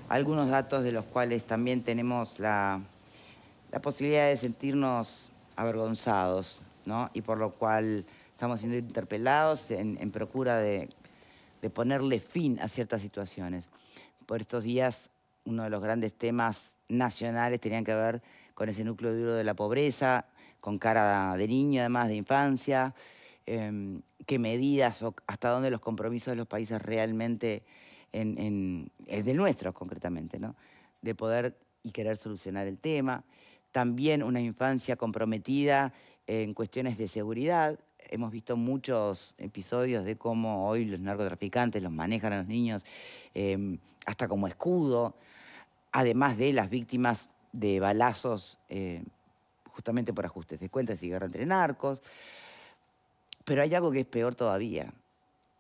algunos datos de los cuales también tenemos la posibilidad de sentirnos avergonzados, ¿no? Y por lo cual estamos siendo interpelados en procura de ponerle fin a ciertas situaciones. Por estos días, uno de los grandes temas nacionales tenían que ver con ese núcleo duro de la pobreza, con cara de niño, además de infancia, qué medidas o hasta dónde los compromisos de los países realmente, el del nuestro concretamente, ¿no? De poder y querer solucionar el tema. También una infancia comprometida en cuestiones de seguridad. Hemos visto muchos episodios de cómo hoy los narcotraficantes los manejan a los niños hasta como escudo, además de las víctimas de balazos justamente por ajustes de cuentas y guerra entre narcos. Pero hay algo que es peor todavía,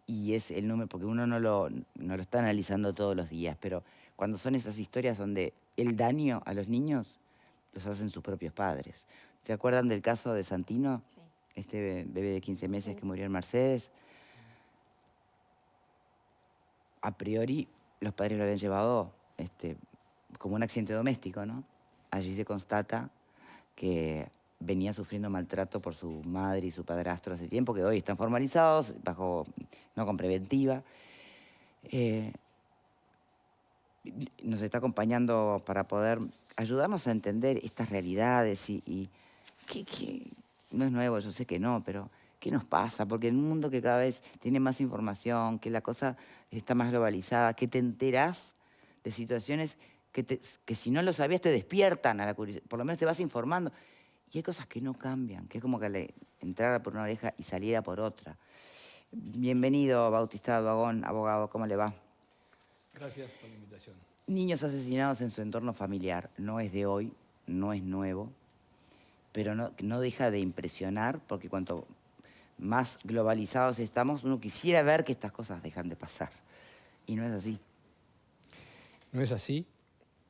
y es el número, porque uno no lo está analizando todos los días, pero cuando son esas historias donde el daño a los niños los hacen sus propios padres. ¿Se acuerdan del caso de Santino? Sí. Este bebé de 15 meses que murió en Mercedes. A priori, los padres lo habían llevado como un accidente doméstico, ¿no? Allí se constata que venía sufriendo maltrato por su madre y su padrastro hace tiempo, que hoy están formalizados, no con preventiva. Nos está acompañando para poder ayudarnos a entender estas realidades y que no es nuevo, yo sé que no, pero ¿qué nos pasa? Porque en un mundo que cada vez tiene más información, que la cosa está más globalizada, que te enterás de situaciones que si no lo sabías te despiertan a la curiosidad, por lo menos te vas informando. Y hay cosas que no cambian, que es como que le entrara por una oreja y saliera por otra. Bienvenido, Bautista Vagón, abogado, ¿cómo le va? Gracias por la invitación. Niños asesinados en su entorno familiar. No es de hoy, no es nuevo, pero no deja de impresionar porque cuanto más globalizados estamos, uno quisiera ver que estas cosas dejan de pasar. Y no es así. No es así.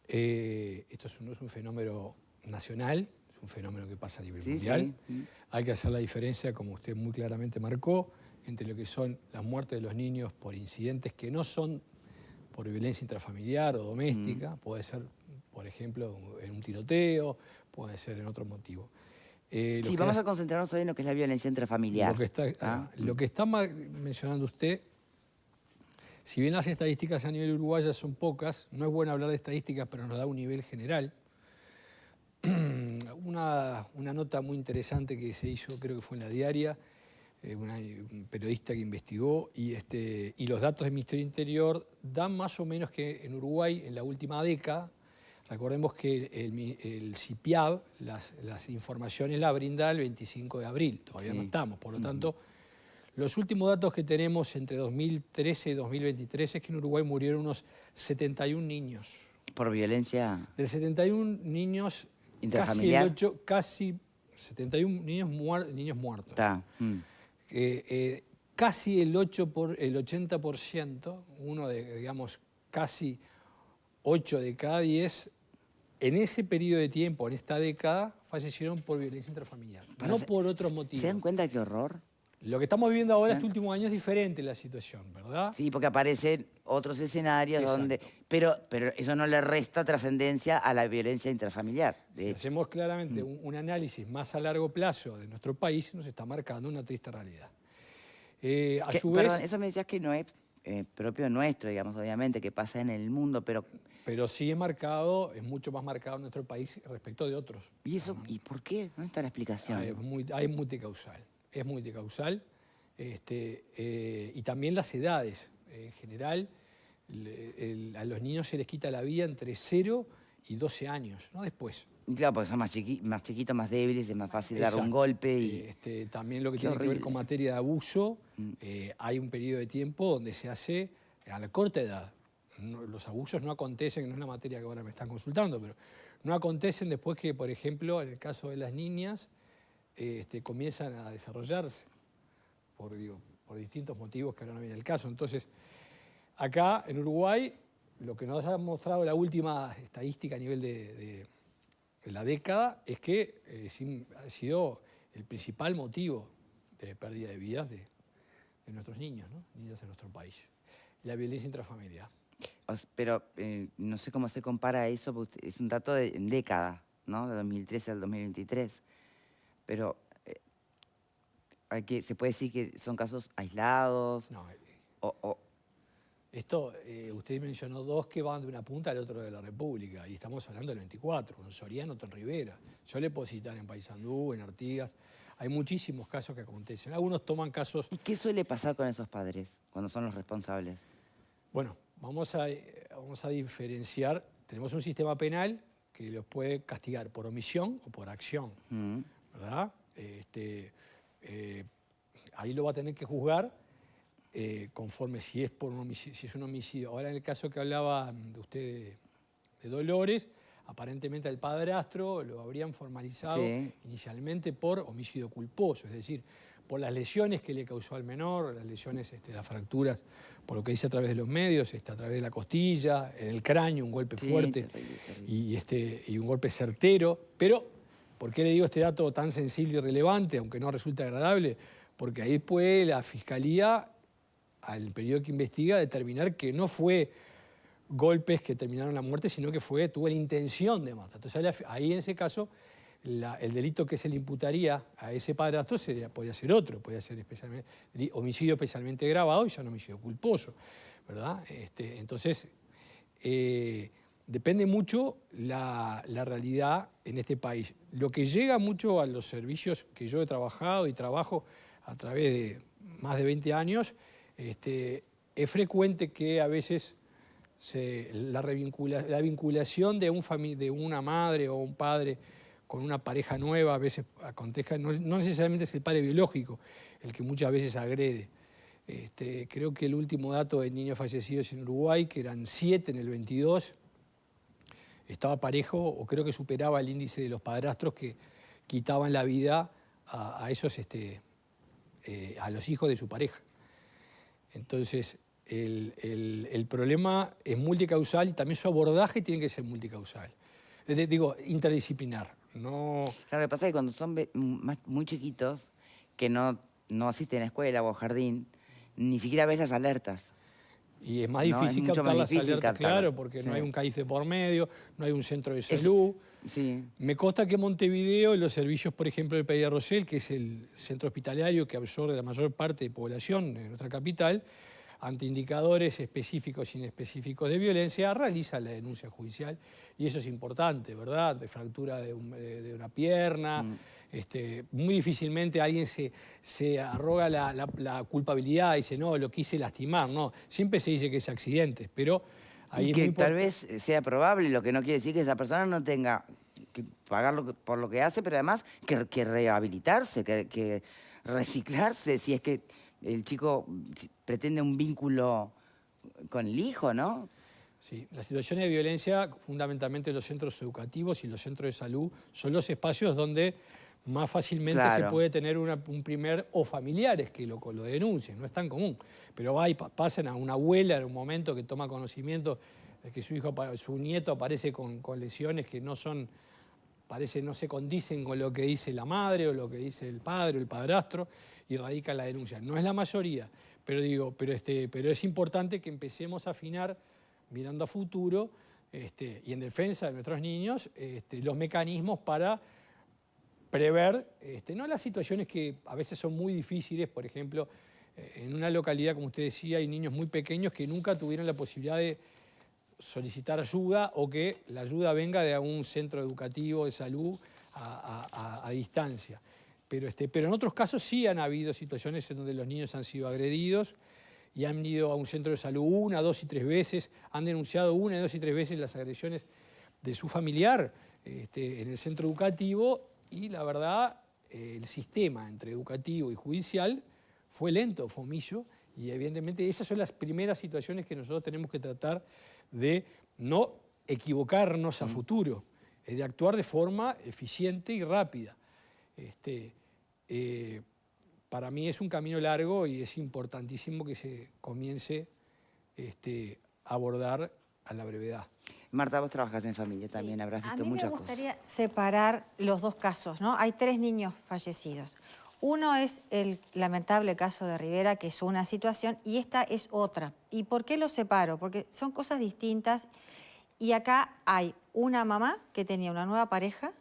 Esto no es un fenómeno nacional, es un fenómeno que pasa a nivel mundial. Sí. Hay que hacer la diferencia, como usted muy claramente marcó, entre lo que son las muertes de los niños por incidentes que no son por violencia intrafamiliar o doméstica, puede ser, por ejemplo, en un tiroteo, puede ser en otro motivo. Sí, vamos a concentrarnos hoy en lo que es la violencia intrafamiliar. Lo que está mencionando usted, si bien las estadísticas a nivel uruguayo son pocas, no es bueno hablar de estadísticas, pero nos da un nivel general. Una nota muy interesante que se hizo, creo que fue en La Diaria, un periodista que investigó, y los datos del Ministerio del Interior dan más o menos que en Uruguay, en la última década, recordemos que el CIPIAB, las informaciones las brinda el 25 de abril, todavía no estamos, por lo tanto, los últimos datos que tenemos entre 2013 y 2023 es que en Uruguay murieron unos 71 niños. ¿Por violencia? De 71 niños, intrafamiliar. casi 71 niños muertos. Está. Casi el 80%, digamos, casi 8 de cada 10, en ese periodo de tiempo, en esta década, fallecieron por violencia intrafamiliar, no por otros motivos. ¿Se dan cuenta qué horror? Lo que estamos viviendo ahora, este último año, es diferente la situación, ¿verdad? Sí, porque aparecen otros escenarios donde... Pero eso no le resta trascendencia a la violencia intrafamiliar. Si hacemos claramente un análisis más a largo plazo de nuestro país, nos está marcando una triste realidad. Perdón, eso me decías que no es propio nuestro, digamos, obviamente, que pasa en el mundo, pero... Pero sí es marcado, es mucho más marcado en nuestro país respecto de otros. ¿Y eso? ¿Y por qué? ¿Dónde está la explicación? Hay multicausal. Es multicausal. Y también las edades. En general, a los niños se les quita la vida entre 0 y 12 años, no después. Claro, porque son más chiquitos, más débiles, es más fácil dar un golpe. Y... también lo que tiene que ver con materia de abuso, hay un periodo de tiempo donde se hace a la corta edad. Los abusos no acontecen, no es una materia que ahora me están consultando, pero no acontecen después que, por ejemplo, en el caso de las niñas, comienzan a desarrollarse por distintos motivos que ahora no viene el caso. Entonces, acá en Uruguay, lo que nos ha mostrado la última estadística a nivel de la década es que ha sido el principal motivo de pérdida de vidas de nuestros niños, ¿no? Niños de nuestro país. La violencia intrafamiliar. Pero no sé cómo se compara eso, porque es un dato en década, ¿no? De 2013 al 2023. Pero se puede decir que son casos aislados. No, o- esto, usted mencionó dos que van de una punta al otro de la República, y estamos hablando del 24, en Soriano, en Rivera. Yo le puedo citar en Paysandú, en Artigas. Hay muchísimos casos que acontecen. Algunos toman casos... ¿Y qué suele pasar con esos padres cuando son los responsables? Bueno, vamos a diferenciar. Tenemos un sistema penal que los puede castigar por omisión o por acción, ¿verdad? Ahí lo va a tener que juzgar conforme si es por un homicidio, si es un homicidio. Ahora, en el caso que hablaba de usted de Dolores, aparentemente al padrastro lo habrían formalizado inicialmente por homicidio culposo, es decir, por las lesiones que le causó al menor, las lesiones, las fracturas, por lo que dice a través de los medios, a través de la costilla, en el cráneo, un golpe fuerte terrible. Y un golpe certero. Pero, ¿por qué le digo este dato tan sensible y relevante, aunque no resulte agradable? Porque ahí puede la Fiscalía, al periodo que investiga, determinar que no fue golpes que terminaron la muerte, sino que tuvo la intención de matar. Entonces ahí en ese caso el delito que se le imputaría a ese padrastro podría ser otro, podría ser homicidio especialmente agravado y ya no homicidio culposo, ¿verdad? Entonces depende mucho la realidad en este país. Lo que llega mucho a los servicios que yo he trabajado y trabajo a través de más de 20 años, es frecuente que a veces la vinculación de una madre o un padre con una pareja nueva a veces acontezca, no necesariamente es el padre biológico el que muchas veces agrede. Creo que el último dato de niños fallecidos en Uruguay, que eran 7 en el 22, estaba parejo o creo que superaba el índice de los padrastros que quitaban la vida a los hijos de su pareja. Entonces, el problema es multicausal y también su abordaje tiene que ser multicausal. Digo, interdisciplinar. No... Claro, lo que pasa es que cuando son muy chiquitos, que no asisten a escuela o a jardín, ni siquiera ves las alertas. Y es más difícil captar las alertas, claro, porque no hay un CAIFE por medio, no hay un centro de salud. Me consta que Montevideo, los servicios, por ejemplo, del Pereira Rosell, que es el centro hospitalario que absorbe la mayor parte de población de nuestra capital, ante indicadores específicos e inespecíficos de violencia, realiza la denuncia judicial. Y eso es importante, ¿verdad? De fractura de una pierna. Muy difícilmente alguien se arroga la culpabilidad y dice, no, lo quise lastimar. No, siempre se dice que es accidente, pero ahí y que tal vez sea probable, lo que no quiere decir que esa persona no tenga que pagar por lo que hace, pero además que rehabilitarse, que reciclarse, si es que el chico pretende un vínculo con el hijo, ¿no? Sí, las situaciones de violencia, fundamentalmente los centros educativos y los centros de salud, son los espacios donde más fácilmente se puede tener un primer, o familiares que lo denuncien, no es tan común. Pero pasan a una abuela en un momento que toma conocimiento de que su nieto aparece con lesiones que no se condicen con lo que dice la madre o lo que dice el padre o el padrastro, y radica la denuncia. No es la mayoría, pero es importante que empecemos a afinar, mirando a futuro, y en defensa de nuestros niños, los mecanismos para prever, no las situaciones que a veces son muy difíciles. Por ejemplo, en una localidad, como usted decía, hay niños muy pequeños que nunca tuvieron la posibilidad de solicitar ayuda o que la ayuda venga de un centro educativo de salud a distancia. Pero en otros casos sí han habido situaciones en donde los niños han sido agredidos y han ido a un centro de salud 1, 2 y 3 veces, han denunciado 1, 2 y 3 veces las agresiones de su familiar en el centro educativo, y la verdad el sistema entre educativo y judicial fue lento, fue omiso, y evidentemente esas son las primeras situaciones que nosotros tenemos que tratar de no equivocarnos a futuro, de actuar de forma eficiente y rápida. Para mí es un camino largo y es importantísimo que se comience a abordar a la brevedad. Marta, vos trabajas en familia también, habrás visto muchas cosas. A mí me gustaría separar los dos casos, ¿no? Hay 3 niños fallecidos. Uno es el lamentable caso de Rivera, que es una situación, y esta es otra. ¿Y por qué lo separo? Porque son cosas distintas. Y acá hay una mamá que tenía una nueva pareja,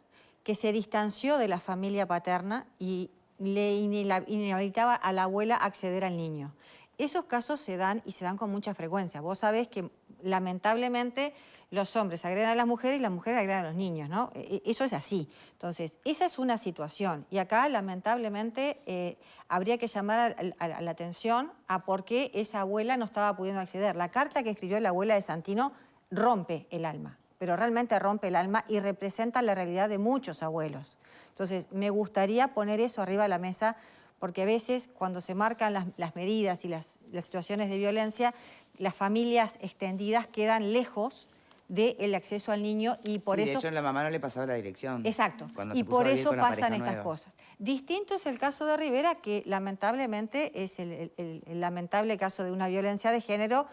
que se distanció de la familia paterna y le inhabilitaba a la abuela a acceder al niño. Esos casos se dan y se dan con mucha frecuencia. Vos sabés que lamentablemente los hombres agreden a las mujeres y las mujeres agreden a los niños, ¿no? Eso es así. Entonces, esa es una situación. Y acá, lamentablemente, habría que llamar a la atención a por qué esa abuela no estaba pudiendo acceder. La carta que escribió la abuela de Santino rompe el alma, pero realmente rompe el alma y representa la realidad de muchos abuelos. Entonces, me gustaría poner eso arriba de la mesa, porque a veces cuando se marcan las medidas y las situaciones de violencia, las familias extendidas quedan lejos del acceso al niño y por eso... de hecho, la mamá no le pasaba la dirección. Exacto, Cuando y se puso por a vivir eso con la pasan pareja estas nueva. cosas. Distinto es el caso de Rivera, que lamentablemente es el lamentable caso de una violencia de género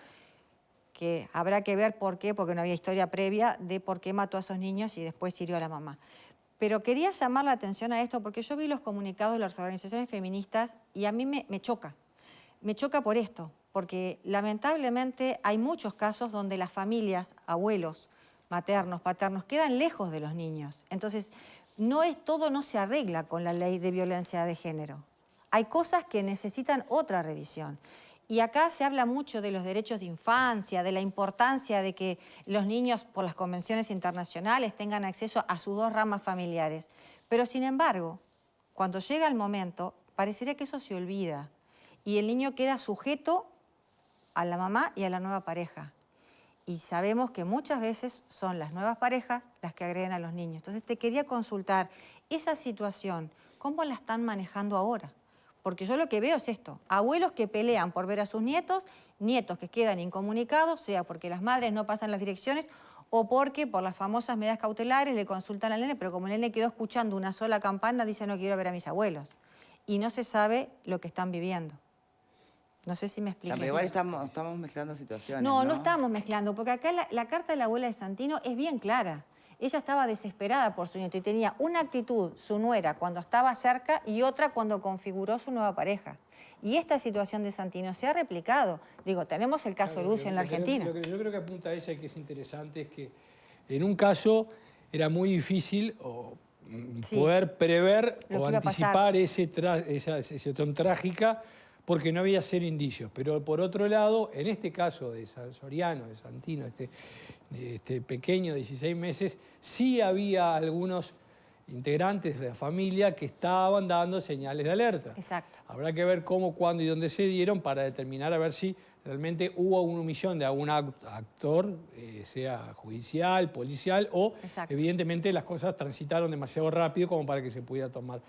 que habrá que ver por qué, porque no había historia previa de por qué mató a esos niños y después hirió a la mamá. Pero quería llamar la atención a esto porque yo vi los comunicados de las organizaciones feministas y a mí me choca. Me choca por esto, porque lamentablemente hay muchos casos donde las familias, abuelos, maternos, paternos, quedan lejos de los niños. Entonces, todo no se arregla con la ley de violencia de género. Hay cosas que necesitan otra revisión. Y acá se habla mucho de los derechos de infancia, de la importancia de que los niños, por las convenciones internacionales, tengan acceso a sus dos ramas familiares. Pero, sin embargo, cuando llega el momento, parecería que eso se olvida. Y el niño queda sujeto a la mamá y a la nueva pareja. Y sabemos que muchas veces son las nuevas parejas las que agreden a los niños. Entonces te quería consultar, esa situación, ¿cómo la están manejando ahora? Porque yo lo que veo es esto, abuelos que pelean por ver a sus nietos, nietos que quedan incomunicados, sea porque las madres no pasan las direcciones o porque por las famosas medidas cautelares le consultan al nene, pero como el nene quedó escuchando una sola campana, dice no quiero ver a mis abuelos. Y no se sabe lo que están viviendo. No sé si me explico. Pero igual estamos mezclando situaciones, No estamos mezclando, porque acá la carta de la abuela de Santino es bien clara. Ella estaba desesperada por su nieto y tenía una actitud, su nuera, cuando estaba cerca y otra cuando configuró su nueva pareja. Y esta situación de Santino se ha replicado. Digo, tenemos el caso Lucio en la Argentina. Lo que yo creo que apunta a ella y que es interesante es que en un caso era muy difícil poder prever o anticipar esa situación trágica porque no había cero indicios. Pero por otro lado, en este caso de Soriano, de Santino, este pequeño de 16 meses, sí había algunos integrantes de la familia que estaban dando señales de alerta. Exacto. Habrá que ver cómo, cuándo y dónde se dieron para determinar a ver si realmente hubo una omisión de algún actor, sea judicial, policial o, evidentemente, las cosas transitaron demasiado rápido como para que se pudiera tomar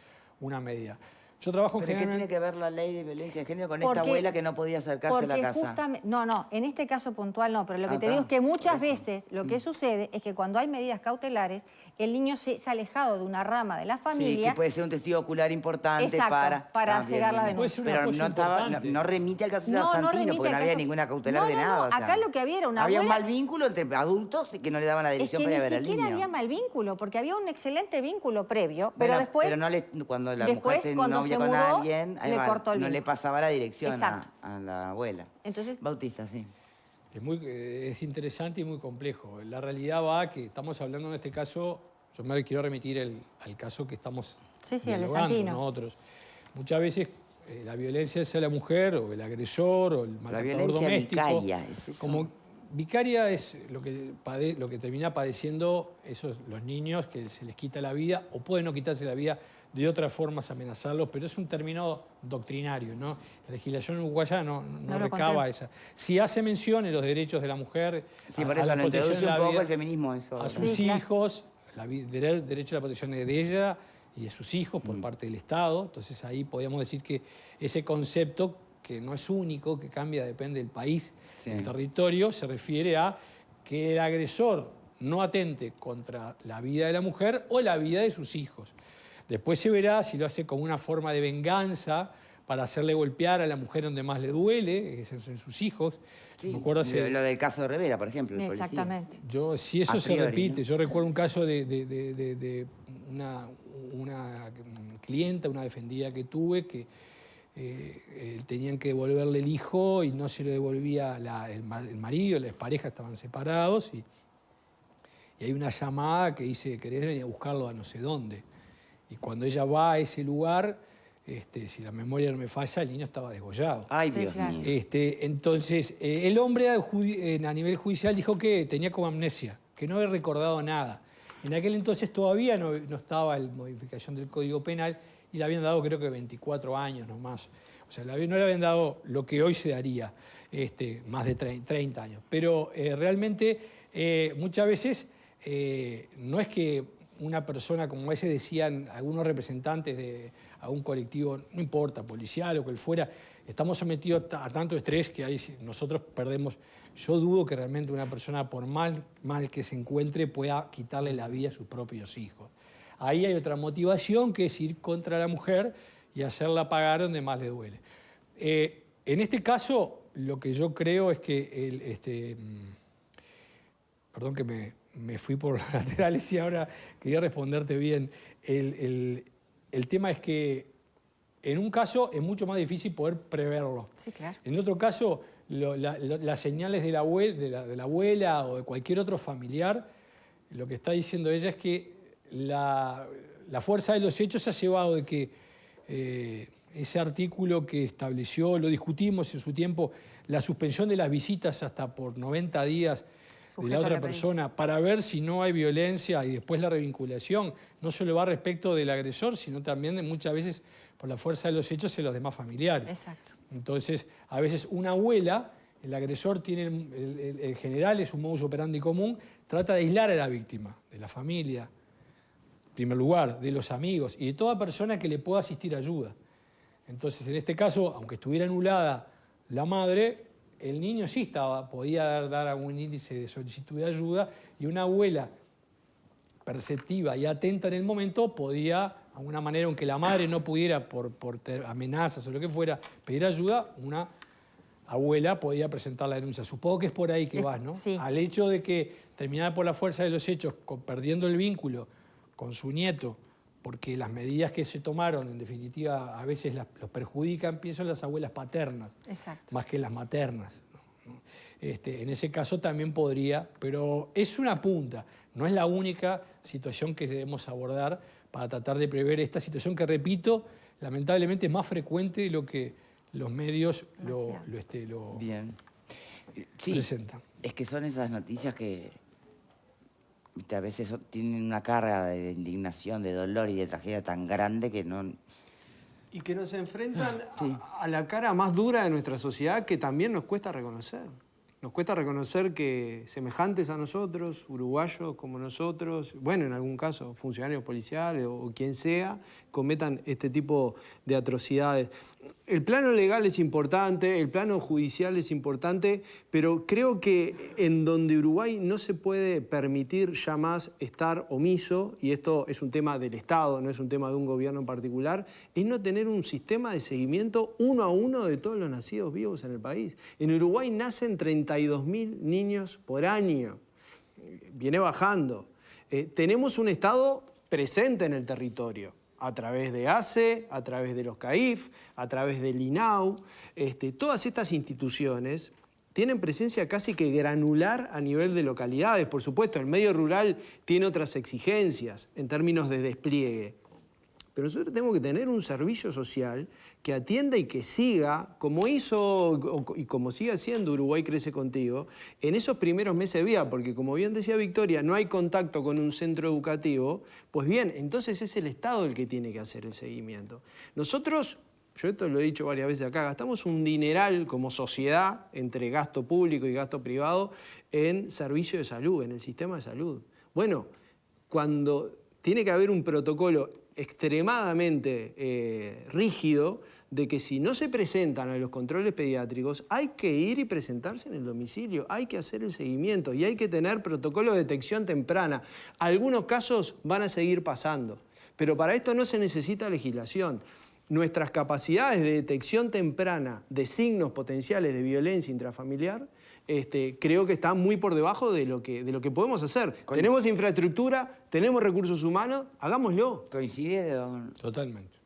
una medida. Yo trabajo ¿Pero qué tiene que ver la ley de violencia de género con esta abuela que no podía acercarse a la casa? No, en este caso puntual no, pero lo que te digo es que muchas veces lo que sucede es que cuando hay medidas cautelares, el niño se ha alejado de una rama de la familia. Sí, que puede ser un testigo ocular importante para llegar la denuncia. Pero no remite al caso de Santino, porque no había ninguna cautelar de nada. Acá lo que había era una había un mal vínculo entre adultos que no le daban la dirección para ir a ver al niño. Ni siquiera había mal vínculo, porque había un excelente vínculo previo, pero después... Pero cuando la mujer se novia con alguien, no le pasaba la dirección a la abuela. Entonces, Bautista, sí. Es interesante y muy complejo. La realidad va que estamos hablando en este caso, yo me quiero remitir al caso que estamos dialogando nosotros. Muchas veces la violencia hacia la mujer o el agresor o el maltratador doméstico. La violencia vicaria, ¿es eso? Como vicaria es lo que termina padeciendo los niños, que se les quita la vida o pueden no quitarse la vida de otras formas amenazarlos, pero es un término doctrinario, ¿no? La legislación uruguaya no recaba esa. Si hace mención en los derechos de la mujer, por eso la lo introduce un poco el feminismo, a sus hijos, derecho a la protección de ella y de sus hijos por parte del Estado. Entonces ahí podríamos decir que ese concepto, que no es único, que cambia, depende del país, del territorio, se refiere a que el agresor no atente contra la vida de la mujer o la vida de sus hijos. Después se verá si lo hace como una forma de venganza para hacerle golpear a la mujer donde más le duele, que es en sus hijos. Sí, me acuerdo lo del caso de Rivera, por ejemplo. Exactamente. Si eso se repite, yo recuerdo un caso de una clienta, una defendida que tuve, que tenían que devolverle el hijo y no se lo devolvía el marido, las parejas estaban separados y hay una llamada que dice, ¿querés venir a buscarlo a no sé dónde? Y cuando ella va a ese lugar, si la memoria no me falla, el niño estaba desgollado. Ay, Sí, Dios claro. mío. Entonces, el hombre a nivel judicial dijo que tenía como amnesia, que no había recordado nada. En aquel entonces todavía no estaba la modificación del Código Penal y le habían dado creo que 24 años nomás. O sea, no le habían dado lo que hoy se daría, más de 30 años. Pero realmente muchas veces no es que una persona, como ese decían algunos representantes de algún colectivo, no importa, policial o cual fuera, estamos sometidos a tanto estrés que ahí nosotros perdemos. Yo dudo que realmente una persona, por mal que se encuentre, pueda quitarle la vida a sus propios hijos. Ahí hay otra motivación que es ir contra la mujer y hacerla pagar donde más le duele. En este caso, lo que yo creo es que perdón que me fui por los laterales y ahora quería responderte bien. El tema es que en un caso es mucho más difícil poder preverlo. Sí, claro. En otro caso, las señales de la abuela o de cualquier otro familiar, lo que está diciendo ella es que la fuerza de los hechos ha llevado de que ese artículo que estableció, lo discutimos en su tiempo, la suspensión de las visitas hasta por 90 días de la otra persona para ver si no hay violencia y después la revinculación, no solo va respecto del agresor, sino también de muchas veces por la fuerza de los hechos en los demás familiares. Exacto. Entonces, a veces una abuela, el agresor tiene, el general es un modus operandi común, trata de aislar a la víctima, de la familia, en primer lugar, de los amigos y de toda persona que le pueda asistir ayuda. Entonces, en este caso, aunque estuviera anulada la madre, el niño sí podía dar algún índice de solicitud de ayuda y una abuela perceptiva y atenta en el momento podía, de alguna manera, aunque la madre no pudiera por amenazas o lo que fuera, pedir ayuda, una abuela podía presentar la denuncia. Supongo que es por ahí que vas, ¿no? Sí. Al hecho de que terminara por la fuerza de los hechos, perdiendo el vínculo con su nieto, porque las medidas que se tomaron, en definitiva, a veces los perjudican, pienso en las abuelas paternas, Exacto. más que las maternas. ¿No? En ese caso también podría, pero es una punta, no es la única situación que debemos abordar para tratar de prever esta situación que, repito, lamentablemente es más frecuente de lo que los medios lo Bien. Sí, presentan. es que son esas noticias que a veces tienen una carga de indignación, de dolor y de tragedia tan grande que no... Y que nos enfrentan a la cara más dura de nuestra sociedad que también nos cuesta reconocer. Nos cuesta reconocer que semejantes a nosotros, uruguayos como nosotros, bueno, en algún caso funcionarios policiales o quien sea, cometan este tipo de atrocidades. El plano legal es importante, el plano judicial es importante, pero creo que en donde Uruguay no se puede permitir ya más estar omiso, y esto es un tema del Estado, no es un tema de un gobierno en particular, es no tener un sistema de seguimiento uno a uno de todos los nacidos vivos en el país. En Uruguay nacen 32.000 niños por año, viene bajando. Tenemos un Estado presente en el territorio, a través de ACE, a través de los CAIF, a través del INAU. Todas estas instituciones tienen presencia casi que granular a nivel de localidades. Por supuesto, el medio rural tiene otras exigencias en términos de despliegue. Pero nosotros tenemos que tener un servicio social que atienda y que siga, como hizo y como sigue haciendo Uruguay Crece Contigo, en esos primeros meses de vida, porque como bien decía Victoria, no hay contacto con un centro educativo, pues bien, entonces es el Estado el que tiene que hacer el seguimiento. Nosotros, yo esto lo he dicho varias veces acá, gastamos un dineral como sociedad entre gasto público y gasto privado en servicio de salud, en el sistema de salud. Bueno, cuando tiene que haber un protocolo extremadamente rígido de que si no se presentan a los controles pediátricos hay que ir y presentarse en el domicilio, hay que hacer el seguimiento y hay que tener protocolo de detección temprana. Algunos casos van a seguir pasando, pero para esto no se necesita legislación. Nuestras capacidades de detección temprana de signos potenciales de violencia intrafamiliar creo que está muy por debajo de lo que podemos hacer. Tenemos infraestructura, tenemos recursos humanos, hagámoslo. ¿Coincide, don? Totalmente.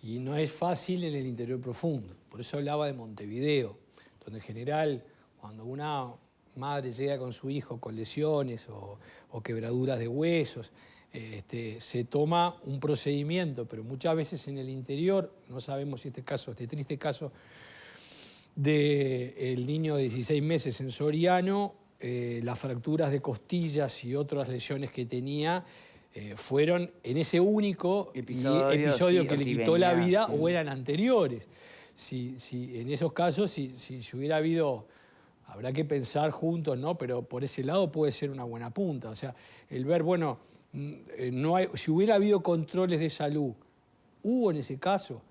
Y no es fácil en el interior profundo. Por eso hablaba de Montevideo, donde en general, cuando una madre llega con su hijo con lesiones o quebraduras de huesos, se toma un procedimiento, pero muchas veces en el interior, no sabemos si este triste caso del niño de 16 meses en Soriano, las fracturas de costillas y otras lesiones que tenía fueron en ese único episodio que le quitó la vida o eran anteriores. En esos casos, si hubiera habido, habrá que pensar juntos, ¿no? Pero por ese lado puede ser una buena punta. O sea, el ver, bueno, si hubiera habido controles de salud, hubo en ese caso.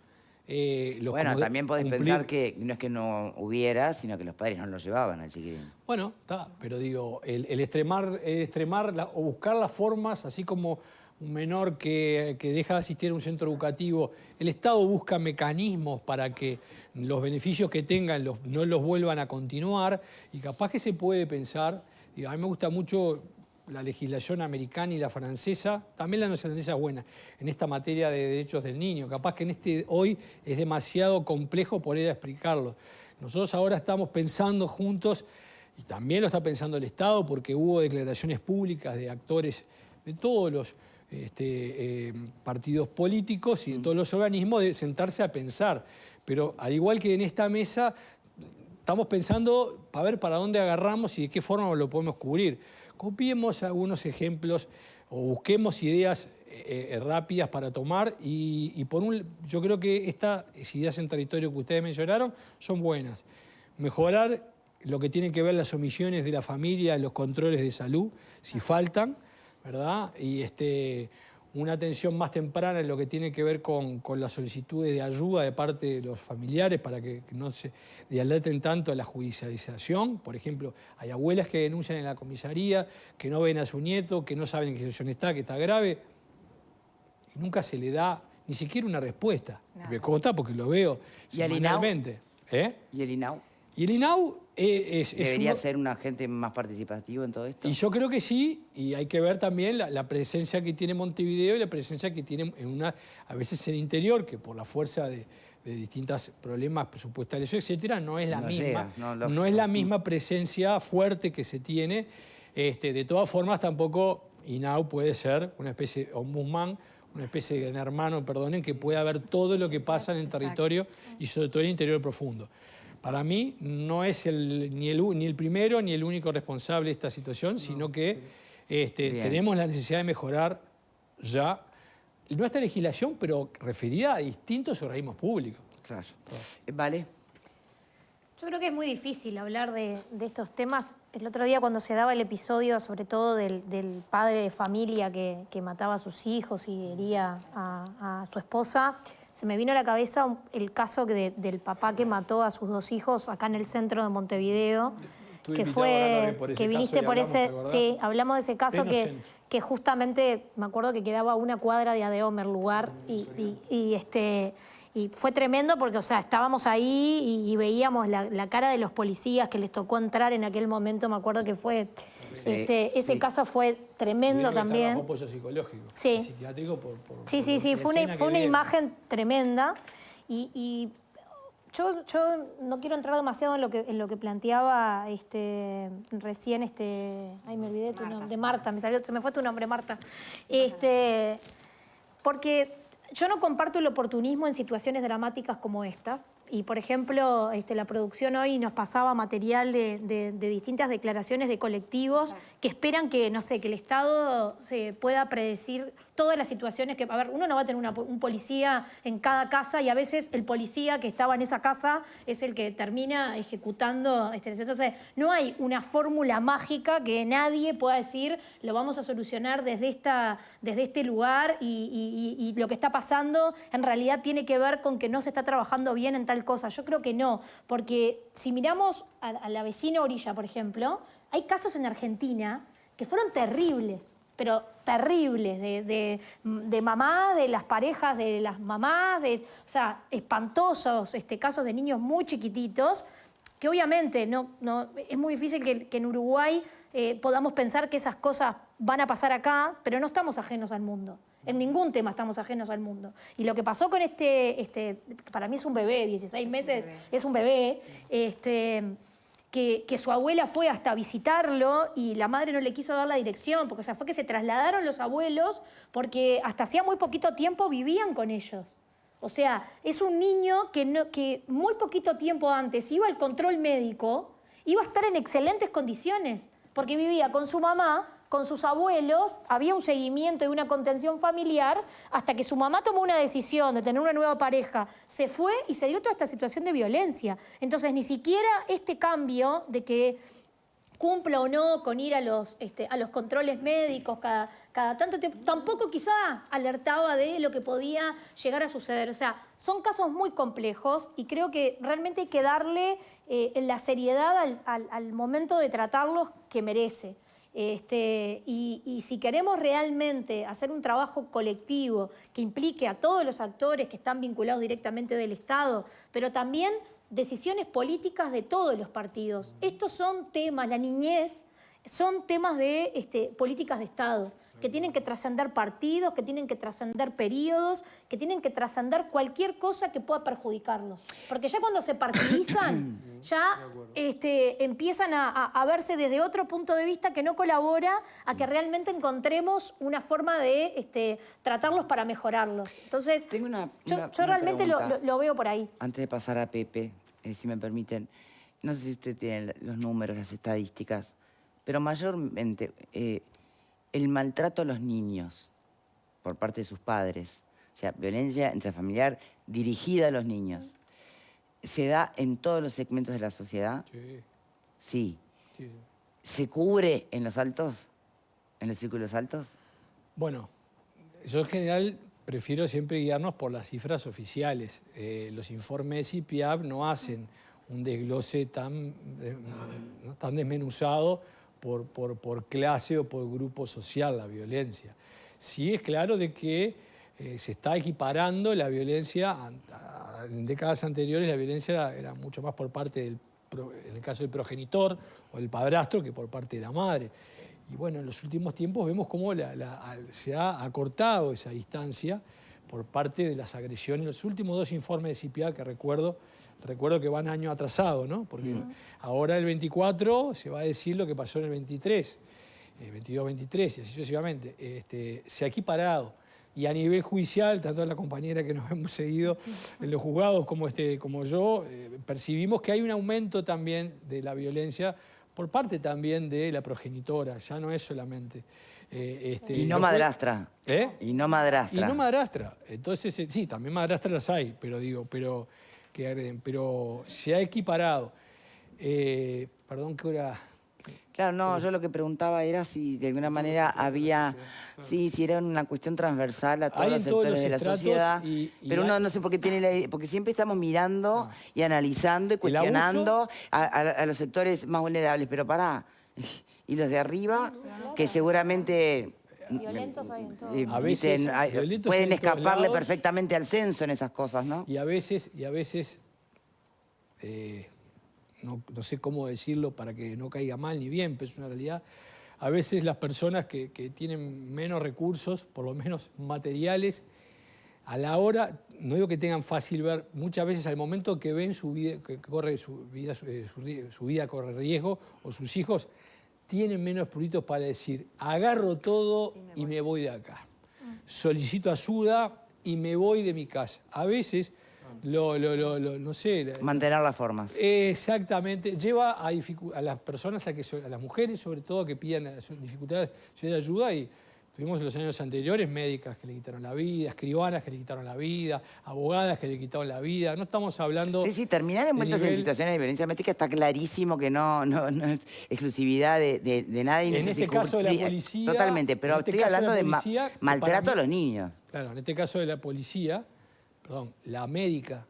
Bueno, también podés pensar que no es que no hubiera, sino que los padres no lo llevaban al chiquitín. Bueno, está, pero digo, el extremar o buscar las formas, así como un menor que deja de asistir a un centro educativo, el Estado busca mecanismos para que los beneficios que tengan no los vuelvan a continuar, y capaz que se puede pensar, digo, a mí me gusta mucho la legislación americana y la francesa, también la neozelandesa es buena, en esta materia de derechos del niño. Capaz que hoy es demasiado complejo poder explicarlo. Nosotros ahora estamos pensando juntos, y también lo está pensando el Estado, porque hubo declaraciones públicas de actores de todos los partidos políticos y de todos los organismos, de sentarse a pensar. Pero al igual que en esta mesa, estamos pensando para ver para dónde agarramos y de qué forma lo podemos cubrir. Copiemos algunos ejemplos o busquemos ideas rápidas para tomar y yo creo que estas ideas en territorio que ustedes mencionaron son buenas. Mejorar lo que tiene que ver las omisiones de la familia, los controles de salud, si faltan, ¿verdad? Y una atención más temprana en lo que tiene que ver con las solicitudes de ayuda de parte de los familiares para que no se dilaten tanto a la judicialización. Por ejemplo, hay abuelas que denuncian en la comisaría, que no ven a su nieto, que no saben en qué situación está, que está grave, y nunca se le da ni siquiera una respuesta. No. Me consta porque lo veo semanalmente. ¿Y el INAU? Y el INAU ¿Debería ser un agente más participativo en todo esto? Y yo creo que sí, y hay que ver también la presencia que tiene Montevideo y la presencia que tiene a veces en el interior, que por la fuerza de distintos problemas presupuestarios, etcétera, no es la misma. No es la misma presencia fuerte que se tiene. De todas formas, tampoco INAU puede ser una especie de ombudsman, una especie de gran hermano, perdonen, que pueda ver todo lo que pasa en el territorio y sobre todo en el interior profundo. Para mí no es ni el primero ni el único responsable de esta situación, sino que tenemos la necesidad de mejorar ya nuestra legislación, pero referida a distintos organismos públicos. Claro. Vale. Yo creo que es muy difícil hablar de estos temas. El otro día cuando se daba el episodio, sobre todo del padre de familia que mataba a sus hijos y hería a su esposa, se me vino a la cabeza el caso del papá que mató a sus dos hijos acá en el centro de Montevideo, que viniste por ese, sí, hablamos de ese caso que justamente me acuerdo que quedaba una cuadra de Adeomer lugar y fue tremendo porque, o sea, estábamos ahí y veíamos la cara de los policías que les tocó entrar en aquel momento. Me acuerdo que fue ese caso fue tremendo también. Apoyo psicológico, psiquiátrico sí, fue una imagen tremenda y yo no quiero entrar demasiado en lo que planteaba recién ay, me olvidé tu nombre, de Marta, se me fue tu nombre, Marta. Porque yo no comparto el oportunismo en situaciones dramáticas como estas. Y, por ejemplo, la producción hoy nos pasaba material de distintas declaraciones de colectivos que esperan que, no sé, que el Estado se pueda predecir todas las situaciones que... A ver, uno no va a tener un policía en cada casa y a veces el policía que estaba en esa casa es el que termina ejecutando... Entonces, no hay una fórmula mágica que nadie pueda decir lo vamos a solucionar desde este lugar y lo que está pasando en realidad tiene que ver con que no se está trabajando bien en tal cosa. Yo creo que no, porque si miramos a la vecina orilla, por ejemplo, hay casos en Argentina que fueron terribles, pero terribles, de mamás, de las parejas de las mamás, o sea, espantosos casos de niños muy chiquititos que obviamente es muy difícil que en Uruguay podamos pensar que esas cosas van a pasar acá, pero no estamos ajenos al mundo. En ningún tema estamos ajenos al mundo. Y lo que pasó con para mí es un bebé, 16 meses, es un bebé, que su abuela fue hasta visitarlo y la madre no le quiso dar la dirección, porque fue que se trasladaron los abuelos porque hasta hacía muy poquito tiempo vivían con ellos. O sea, es un niño que muy poquito tiempo antes iba al control médico, iba a estar en excelentes condiciones, porque vivía con su mamá, con sus abuelos, había un seguimiento y una contención familiar, hasta que su mamá tomó una decisión de tener una nueva pareja, se fue y se dio toda esta situación de violencia. Entonces, ni siquiera este cambio de que cumpla o no con ir a los controles médicos cada tanto tiempo, tampoco quizá alertaba de lo que podía llegar a suceder. O sea, son casos muy complejos y creo que realmente hay que darle la seriedad al momento de tratarlos que merece. Y si queremos realmente hacer un trabajo colectivo que implique a todos los actores que están vinculados directamente del Estado, pero también decisiones políticas de todos los partidos. Estos son temas, la niñez, son temas de políticas de Estado, que tienen que trascender partidos, que tienen que trascender periodos, que tienen que trascender cualquier cosa que pueda perjudicarlos. Porque ya cuando se partidizan, ya empiezan a verse desde otro punto de vista que no colabora a que realmente encontremos una forma de tratarlos para mejorarlos. Entonces, Tengo yo realmente lo veo por ahí. Antes de pasar a Pepe, si me permiten, no sé si usted tiene los números, las estadísticas, pero mayormente el maltrato a los niños por parte de sus padres, o sea, violencia intrafamiliar dirigida a los niños, ¿se da en todos los segmentos de la sociedad? Sí. Sí. ¿Se cubre en los altos, en los círculos altos? Bueno, yo en general prefiero siempre guiarnos por las cifras oficiales. Los informes de CIPIAP no hacen un desglose tan desmenuzado por clase o por grupo social, la violencia. Sí es claro de que se está equiparando la violencia. En décadas anteriores la violencia era mucho más por parte en el caso del progenitor o del padrastro, que por parte de la madre. Y bueno, en los últimos tiempos vemos cómo se ha acortado esa distancia por parte de las agresiones. Los últimos 2 informes de CIPIAP que recuerdo que van años atrasados, ¿no? Porque ahora el 24 se va a decir lo que pasó en el 23, 22-23 y así sucesivamente. Se ha equiparado. Y a nivel judicial, tanto la compañera que nos hemos seguido en los juzgados como yo, percibimos que hay un aumento también de la violencia por parte también de la progenitora, ya no es solamente... y no madrastra. Y no madrastra. Y no madrastra. Entonces, sí, también madrastras las hay, pero se ha equiparado. Perdón, ¿qué hora? Claro, no, yo lo que preguntaba era si de alguna manera había, si era una cuestión transversal a todos los sectores de la sociedad, pero uno no sé por qué tiene la idea, porque siempre estamos mirando y analizando y cuestionando a los sectores más vulnerables, pero pará, y los de arriba, que seguramente... Violentos hay en todo. A veces, pueden escaparle perfectamente al censo en esas cosas, ¿no? Y a veces no sé cómo decirlo para que no caiga mal ni bien, pero es una realidad. A veces las personas que tienen menos recursos, por lo menos materiales, a la hora, no digo que tengan fácil ver, muchas veces al momento que ven su vida corre riesgo, o sus hijos, tienen menos pruritos para decir, agarro todo y me voy de acá. Solicito ayuda y me voy de mi casa. A veces, no sé... Mantener las formas. Exactamente. Lleva a las personas, a las mujeres sobre todo, que pidan dificultades de ayuda. Y tuvimos en los años anteriores médicas que le quitaron la vida, escribanas que le quitaron la vida, abogadas que le quitaron la vida. No estamos hablando... Sí, terminar envueltas en situaciones de violencia doméstica está clarísimo que no es exclusividad de nadie. En este caso de la policía... Totalmente, pero estoy hablando de maltrato a los niños. Claro, en este caso de la policía, la médica,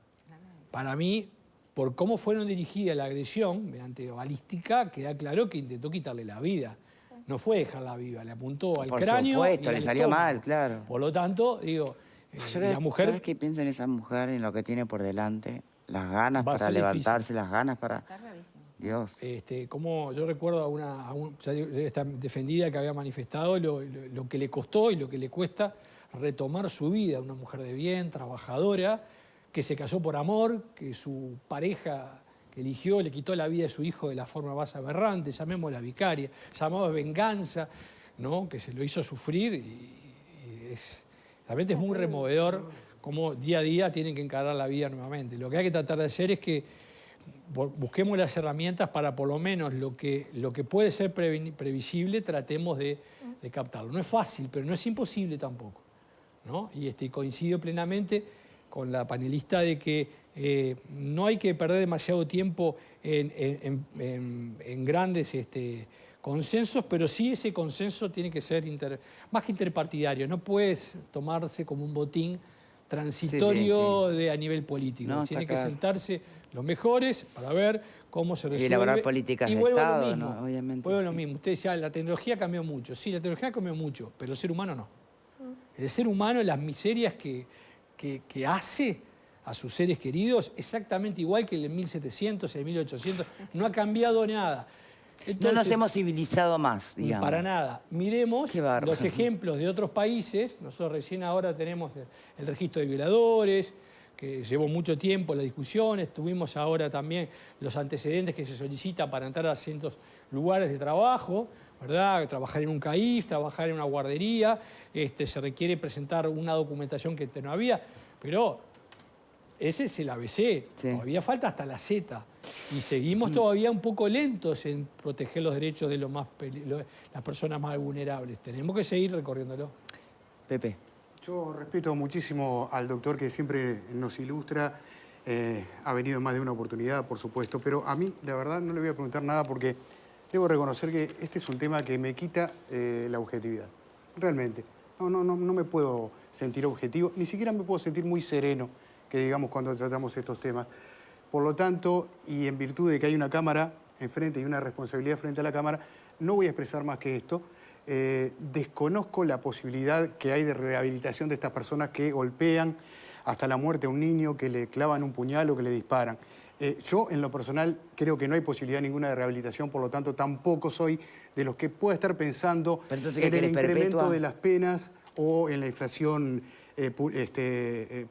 para mí, por cómo fueron dirigidas la agresión mediante balística, queda claro que intentó quitarle la vida. No fue dejarla viva, le apuntó al cráneo. Por supuesto, le salió mal, claro. Por lo tanto, digo, la mujer... Cada vez que pienso en esa mujer, en lo que tiene por delante, las ganas Va a para ser levantarse, las ganas para... Está bravísimo. Dios. Como yo recuerdo ya digo, esta defendida que había manifestado lo que le costó y lo que le cuesta retomar su vida, una mujer de bien, trabajadora, que se casó por amor, que su pareja que eligió le quitó la vida de su hijo de la forma más aberrante, llamémosla vicaria, llamado venganza, ¿no? Que se lo hizo sufrir y realmente es muy removedor cómo día a día tienen que encarar la vida nuevamente. Lo que hay que tratar de hacer es que busquemos las herramientas para por lo menos lo que puede ser previsible, tratemos de captarlo. No es fácil, pero no es imposible tampoco, ¿no? Y coincido plenamente con la panelista de que no hay que perder demasiado tiempo en grandes consensos, pero sí ese consenso tiene que ser más que interpartidario. No puedes tomarse como un botín transitorio a nivel político. No, tiene que claro. sentarse los mejores para ver cómo se resuelve. Y elaborar políticas de vuelvo a lo Estado, mismo, ¿no? Obviamente, vuelvo a lo sí. mismo. Usted decía, la tecnología cambió mucho. Sí, la tecnología cambió mucho, pero el ser humano no. El ser humano, las miserias que hace a sus seres queridos, exactamente igual que en el 1700, en el 1800, no ha cambiado nada. Entonces, No nos hemos civilizado más, digamos. para nada. Miremos Qué bárbaro. los ejemplos de otros países. Nosotros recién ahora tenemos el registro de violadores, que llevó mucho tiempo las discusiones. Tuvimos ahora también los antecedentes que se solicitan para entrar a ciertos lugares de trabajo, ¿verdad? Trabajar en un CAIF, trabajar en una guardería. Se requiere presentar una documentación que no había, pero ese es el ABC. Sí. Todavía falta hasta la Z. Y seguimos todavía un poco lentos en proteger los derechos de las personas más vulnerables. Tenemos que seguir recorriéndolo. Pepe. Yo respeto muchísimo al doctor que siempre nos ilustra. Ha venido en más de una oportunidad, por supuesto, pero a mí, la verdad, no le voy a preguntar nada porque debo reconocer que este es un tema que me quita la objetividad. Realmente. No me puedo sentir objetivo, ni siquiera me puedo sentir muy sereno, que digamos, cuando tratamos estos temas. Por lo tanto, y en virtud de que hay una cámara enfrente y una responsabilidad frente a la cámara, no voy a expresar más que esto. Desconozco la posibilidad que hay de rehabilitación de estas personas que golpean hasta la muerte a un niño, que le clavan un puñal o que le disparan. Yo, en lo personal, creo que no hay posibilidad ninguna de rehabilitación, por lo tanto, tampoco soy de los que pueda estar pensando en el incremento de las penas o en la inflación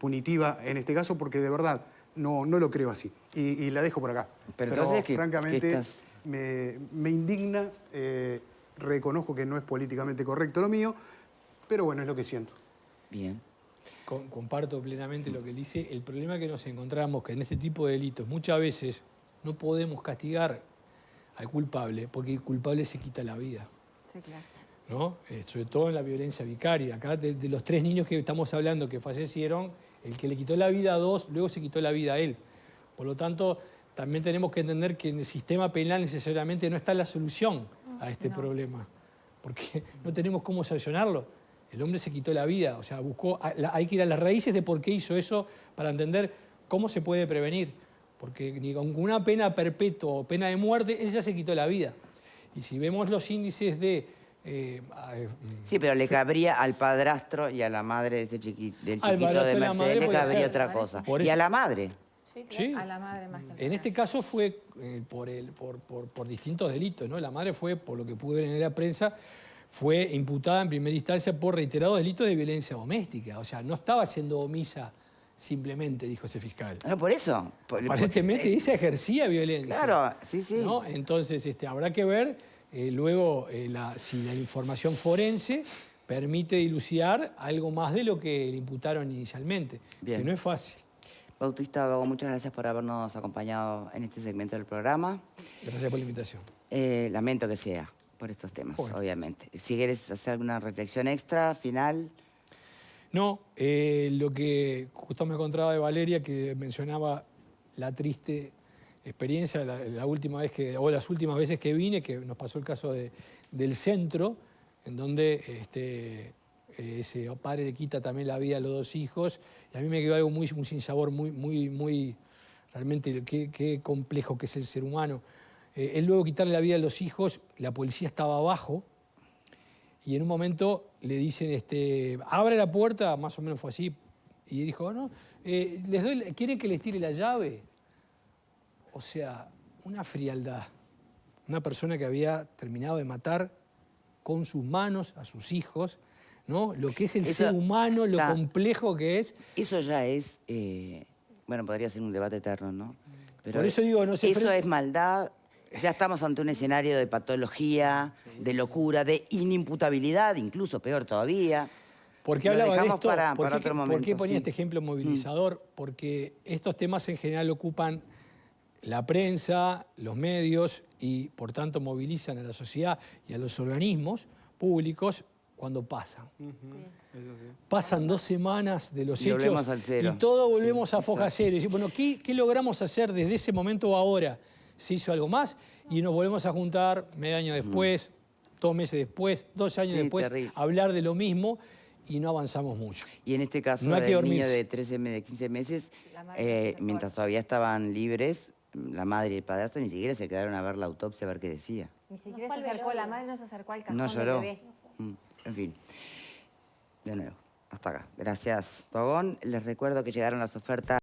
punitiva en este caso, porque de verdad no lo creo así. Y la dejo por acá. Pero entonces, francamente, me indigna. Reconozco que no es políticamente correcto lo mío, pero bueno, es lo que siento. Bien. Comparto plenamente lo que él dice. El problema que nos encontramos que en este tipo de delitos muchas veces no podemos castigar al culpable porque el culpable se quita la vida, Sí, claro. ¿no? Sobre todo en la violencia vicaria. Acá de los 3 niños que estamos hablando que fallecieron, el que le quitó la vida a 2, luego se quitó la vida a él. Por lo tanto, también tenemos que entender que en el sistema penal necesariamente no está la solución a este problema, porque no tenemos cómo sancionarlo. El hombre se quitó la vida, o sea, hay que ir a las raíces de por qué hizo eso para entender cómo se puede prevenir, porque ni con una pena perpetua o pena de muerte, él ya se quitó la vida. Y si vemos los índices de... Sí, pero le cabría al padrastro y a la madre de ese del chiquito de Mercedes, le puede cabría ser. otra cosa. Por Y eso- a la madre. Sí, claro. Sí. A la madre más que En este caso fue por distintos delitos, ¿no? La madre fue, por lo que pude ver en la prensa, fue imputada en primera instancia por reiterados delitos de violencia doméstica. O sea, no estaba siendo omisa simplemente, dijo ese fiscal. No, por eso. Aparentemente ella ejercía violencia. Claro, sí. ¿No? Entonces habrá que ver luego si la información forense permite dilucidar algo más de lo que le imputaron inicialmente, Bien. que no es fácil. Bautista Vago, muchas gracias por habernos acompañado en este segmento del programa. Gracias por la invitación. Lamento que sea por estos temas, Bueno. obviamente. Si quieres hacer alguna reflexión extra, final. No, lo que justo me encontraba de Valeria, que mencionaba la triste experiencia, la última vez o las últimas veces que vine, que nos pasó el caso del centro, en donde ese padre le quita también la vida a los 2 hijos, y a mí me quedó algo muy sin sabor, muy realmente qué complejo que es el ser humano. Él luego quitarle la vida a los hijos, la policía estaba abajo, y en un momento le dicen, abre la puerta, más o menos fue así, y dijo, no, ¿quieren que les tire la llave? O sea, una frialdad. Una persona que había terminado de matar con sus manos a sus hijos, ¿no? Lo que es el ser humano, lo complejo que es. Eso ya es, bueno, podría ser un debate eterno, ¿no? Pero por eso digo, no sé. Eso es maldad. Ya estamos ante un escenario de patología, de locura, de inimputabilidad, incluso peor todavía. ¿Por qué hablaba de esto? ¿Por qué ponía este ejemplo movilizador? Porque estos temas en general ocupan la prensa, los medios y por tanto movilizan a la sociedad y a los organismos públicos cuando pasan. Pasan 2 semanas de los hechos volvemos al cero. y todos volvemos a foja cero. Y decimos, bueno, ¿qué logramos hacer desde ese momento a ahora? ¿Se hizo algo más? Y nos volvemos a juntar medio año después, 2 meses después, 2 años después, a hablar de lo mismo y no avanzamos mucho. Y en este caso, del niño de 15 meses, mientras todavía estaban libres, la madre y el padrastro ni siquiera se quedaron a ver la autopsia, a ver qué decía. Ni siquiera se acercó, la madre no se acercó al cajón No lloró. del bebé. En fin, de nuevo, hasta acá. Gracias, Togón. Les recuerdo que llegaron las ofertas.